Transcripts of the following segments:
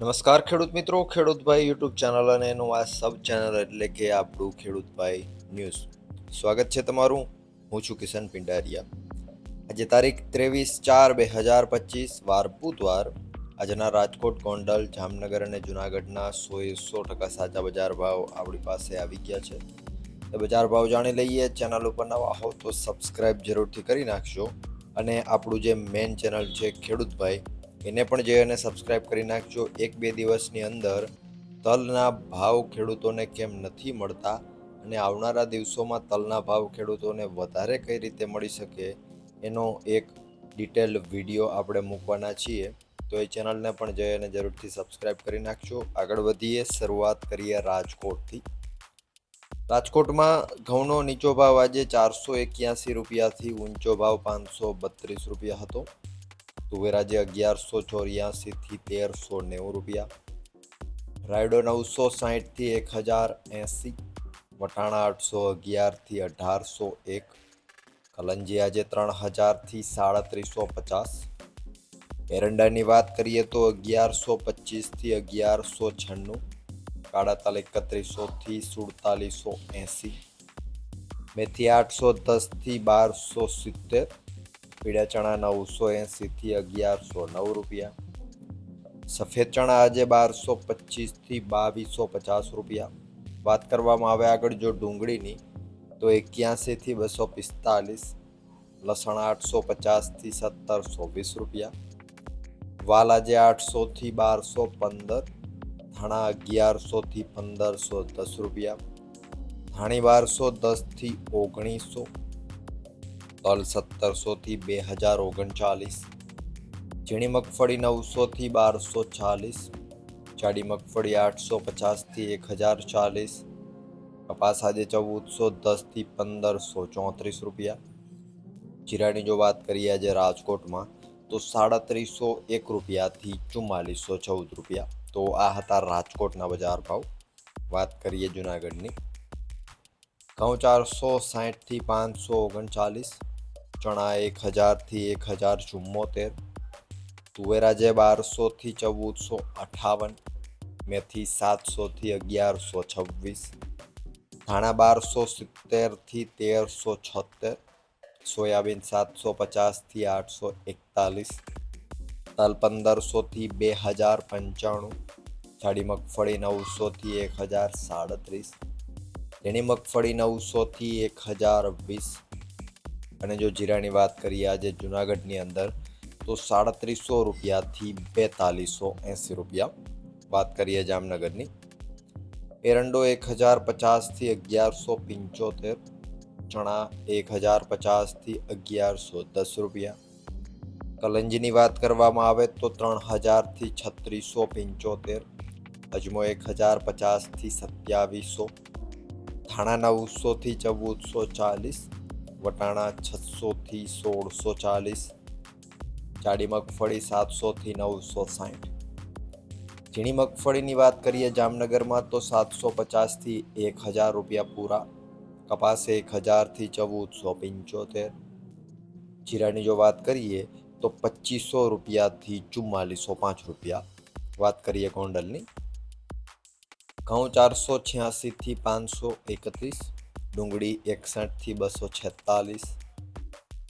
નમસ્કાર ખેડૂત મિત્રો, ખેડૂતભાઈ યુટ્યુબ ચેનલ અને એનું આ સબ ચેનલ એટલે કે આપણું ખેડૂતભાઈ ન્યૂઝ. સ્વાગત છે તમારું. હું છું કિશન પિંડારિયા. આજે તારીખ 23/4/2025 વાર બુધવાર. આજના રાજકોટ, ગોંડલ, જામનગર અને જુનાગઢના 100% સાચા બજાર ભાવ આપણી પાસે આવી ગયા છે. એ બજાર ભાવ જાણી લઈએ. ચેનલ ઉપર નવા હો તો સબસ્ક્રાઇબ જરૂરથી કરી નાખજો અને આપણું જે મેઇન ચેનલ છે ખેડૂતભાઈ એને પણ જઈ અને સબસ્ક્રાઇબ કરી નાખજો. 1-2 દિવસની અંદર તલના ભાવ ખેડૂતોને કેમ નથી મળતા અને આવનારા દિવસોમાં તલના ભાવ ખેડૂતોને વધારે કઈ રીતે મળી શકે એનો એક ડિટેલ વિડીયો આપણે મૂકવાના છીએ. તો એ ચેનલને પણ જઈ અને જરૂરથી સબસ્ક્રાઇબ કરી નાખજો. આગળ વધીએ. શરૂઆત કરીએ રાજકોટથી. રાજકોટમાં ઘઉંનો નીચો ભાવ આજે 481 રૂપિયાથી ઊંચો ભાવ 532 રૂપિયા હતો. તુવેર આજે 1184 થી 1390 રૂપિયા. રાયડો 960 થી 1080. વટાણા 811 થી 1801. કલંજી આજે 3000 થી 3750. એરંડાની વાત કરીએ તો 1125 થી 1196. કાળા તલ 3100 થી 4780. મેથી 810 થી 1270. પીળા ચણા 980 થી 1109 રૂપિયા. સફેદ ચણા આજે 1225 થી 2250 રૂપિયા. વાત કરવામાં આવે આગળ જો ડુંગળીની તો 81 થી 245. લસણ 850 થી 1720 રૂપિયા. વાલ આજે 800 થી 1215. ધાણા 1100 થી 1510 રૂપિયા. ધાણી 1210 થી 1900. તલ 1700 થી 2039. ઝીણી મગફળી 900 થી 1240. જાડી મગફળી 850 થી 1040. કપાસ આજે 1410 થી 1534 રૂપિયા. જીરાની જો વાત કરીએ આજે રાજકોટમાં તો 3701 રૂપિયાથી 4414 રૂપિયા. તો આ હતા રાજકોટના બજાર ભાવ. વાત કરીએ જુનાગઢની. ઘઉં 460 થી 539. ચણા 1000 થી 1074. તુવેર આજે 1200 થી 1458. મેથી 700 થી 1126. ધાણા 1270 થી 1376. સોયાબીન 750 થી 841. તલ 1500 થી 2095. જાડી મગફળી 900 થી 1037. ઝીણી મગફળી 900 થી 1020. અને જો જીરાની વાત કરીએ આજે જુનાગઢની અંદર તો 3700 રૂપિયાથી 4280 રૂપિયા. વાત કરીએ જામનગરની. એરંડો 1050 થી 1175. ચણા 1050 થી 1110 રૂપિયા. કલંજીની વાત કરવામાં આવે તો 3000 થી 3675. અજમો 1050 થી 2700. ધાણા 900 થી 1440. વટાણા 600 થી 1640. જાડી મગફળી 700 થી 960. ઝીણી મગફળીની વાત કરીએ જામનગરમાં તો 750 થી 1000 રૂપિયા પૂરા. કપાસ 1000 થી 1475. જીરાની જો વાત કરીએ તો 2500 રૂપિયાથી 4405 રૂપિયા. વાત કરીએ ગોંડલની. ઘઉં 486 થી 531. ડુંગળી 61 થી 246.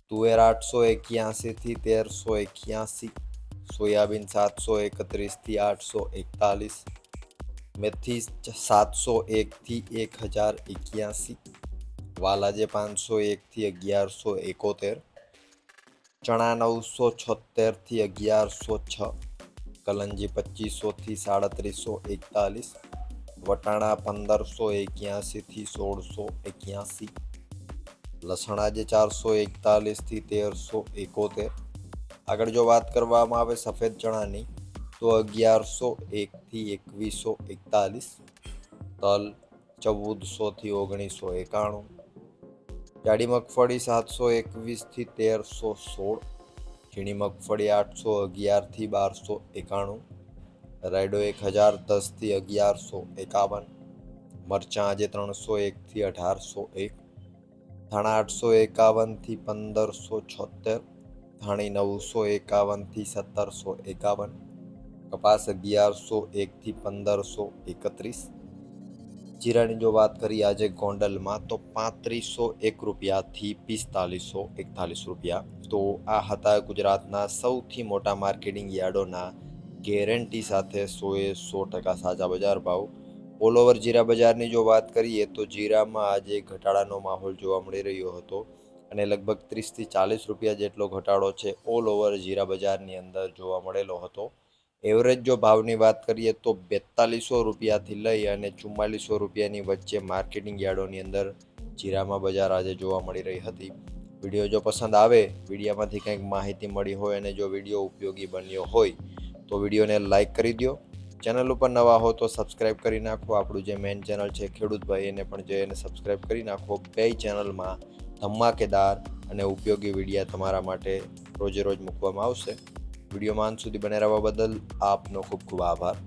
તુવેર 881 થી 1381. સોયાબીન 731 થી 841. મેથી 701 થી 1081. વાલ આજે 501 થી 1171. ચણા 976 થી 1106. કલંજી 2500 થી 3741. વટાણા 1581 થી 1681. લસણ આજે 441 થી 1371. આગળ જો વાત કરવામાં આવે સફેદ ચણાની તો 1101 થી 2141. તલ 1400 થી 1991. જાડી મગફળી 721 થી 1316. ઝીણી મગફળી 811 થી 1291. રાયડો 1010 થી 1151. મરચાં આજે 301 થી 1801. ધાણા 851 થી 1576. ધાણી 951 થી 1751. કપાસ 1101થી 1531। જીરાની જો વાત કરીએ આજે ગોંડલમાં તો 3501 રૂપિયાથી 4541 રૂપિયા। તો આ હતા ગુજરાતના સૌથી મોટા માર્કેટિંગ યાર્ડોના ગેરંટી સાથે 100% સાચા બજાર ભાવ। ઓલ ઓવર જીરા બજારની જો વાત કરીએ તો જીરામાં આજે ઘટાડાનો માહોલ જોવા મળી રહ્યો હતો અને લગભગ 30થી 40 રૂપિયા જેટલો ઘટાડો છે ઓલ ઓવર જીરા બજારની અંદર જોવા મળેલો હતો। એવરેજ જો ભાવની વાત કરીએ તો 4200 રૂપિયાથી લઈ અને 4400 રૂપિયાની વચ્ચે માર્કેટિંગ યાર્ડોની અંદર જીરામાં બજાર આજે જોવા મળી રહી હતી। વિડીયો જો પસંદ આવે, વિડીયોમાંથી કંઈક માહિતી મળી હોય અને જો વિડીયો ઉપયોગી બન્યો હોય તો વિડીયોને લાઇક કરી દો। ચેનલ ઉપર નવા હો તો સબસ્ક્રાઈબ કરી નાખો। આપણું જે મેઇન ચેનલ છે ખેડૂતભાઈ એને પણ જઈને સબસ્ક્રાઈબ કરી નાખો। બે ચેનલમાં ધમાકેદાર અને ઉપયોગી વિડીયા તમારા માટે રોજે રોજ મૂકવામાં આવશે। વિડીયોમાં અંત સુધી બને રહેવા બદલ આપનો ખૂબ ખૂબ આભાર।